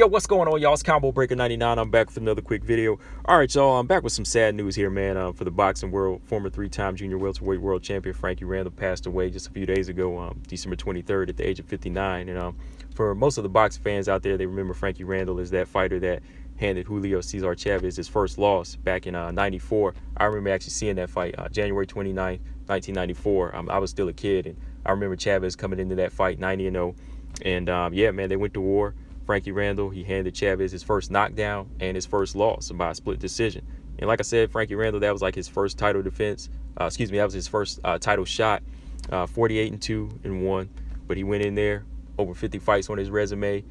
Yo, what's going on, y'all? It's Combo Breaker 99. I'm back with another quick video. All right, y'all, I'm back with some sad news here, man. For the boxing world, former three-time junior welterweight world champion Frankie Randall passed away just a few days ago, December 23rd at the age of 59. And for most of the boxing fans out there, they remember Frankie Randall as that fighter that handed Julio Cesar Chavez his first loss back in 94. I remember actually seeing that fight January 29th, 1994. I was still a kid, and I remember Chavez coming into that fight 90-0. And yeah, man, they went to war. Frankie Randall, he handed Chavez his first knockdown and his first loss by a split decision. And like I said, Frankie Randall, that was like his first title defense. That was his first title shot, 48-2-1. But he went in there, over 50 fights on his resume.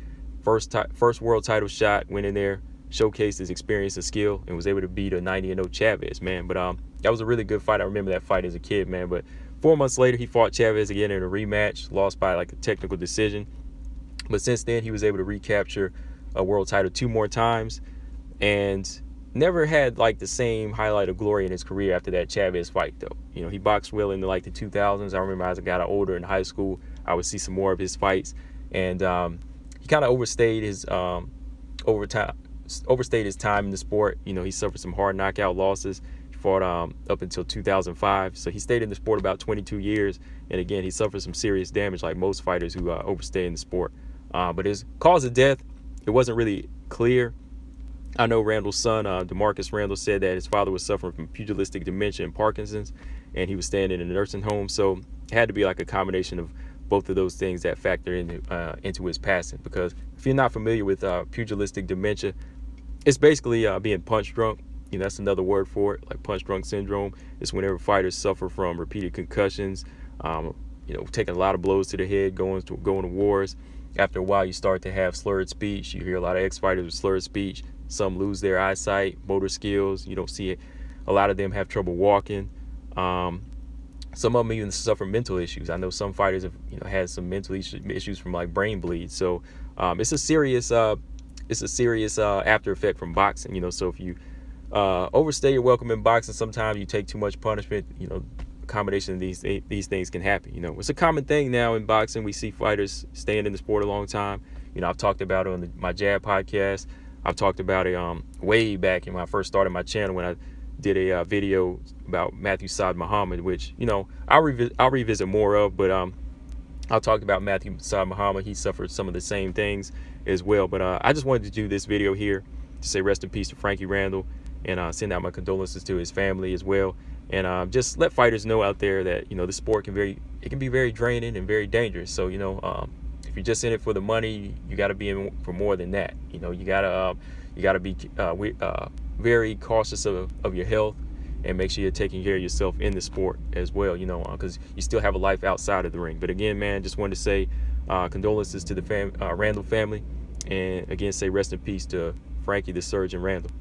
First world title shot, went in there, showcased his experience and skill, and was able to beat a 90-0 Chavez, man. But that was a really good fight. I remember that fight as a kid, man. But 4 months later, he fought Chavez again in a rematch, lost by like a technical decision. But since then, he was able to recapture a world title 2 more times and never had like the same highlight of glory in his career after that Chavez fight, though. You know, he boxed well in like the 2000s. I remember as I got older in high school, I would see some more of his fights. And he kind of overstayed his time in the sport. You know, he suffered some hard knockout losses. He fought up until 2005. So he stayed in the sport about 22 years. And again, he suffered some serious damage like most fighters who overstay in the sport. But his cause of death, it wasn't really clear. I know Randall's son, DeMarcus Randall, said that his father was suffering from pugilistic dementia and Parkinson's, and he was staying in a nursing home. So it had to be like a combination of both of those things that factor into his passing. Because if you're not familiar with pugilistic dementia, it's basically being punch drunk. You know, that's another word for it, like punch drunk syndrome. It's whenever fighters suffer from repeated concussions, you know, taking a lot of blows to the head, going to wars. After a while, you start to have slurred speech. You hear a lot of ex-fighters with slurred speech. Some lose their eyesight, motor skills. You don't see it. A lot of them have trouble walking. Some of them even suffer mental issues. I know some fighters have, you know, had some mental issues from like brain bleed. So it's a serious after effect from boxing. You know, so if you overstay your welcome in boxing, sometimes you take too much punishment. You know, combination of these things can happen. You know, it's a common thing now in boxing. We see fighters staying in the sport a long time. You know, I've talked about it on my Jab podcast. I've talked about it way back when I first started my channel, when I did a video about Matthew Saad Muhammad, which, you know, I'll revisit more of. But I'll talk about Matthew Saad Muhammad. He suffered some of the same things as well. But I just wanted to do this video here to say rest in peace to Frankie Randall, and send out my condolences to his family as well. And just let fighters know out there that, you know, the sport can be very draining and very dangerous. So, you know, if you're just in it for the money, you got to be in for more than that. You know, you gotta be very cautious of your health, and make sure you're taking care of yourself in the sport as well. You know, because you still have a life outside of the ring. But again, man, just wanted to say condolences to the Randall family, and again say rest in peace to Frankie the Surgeon Randall.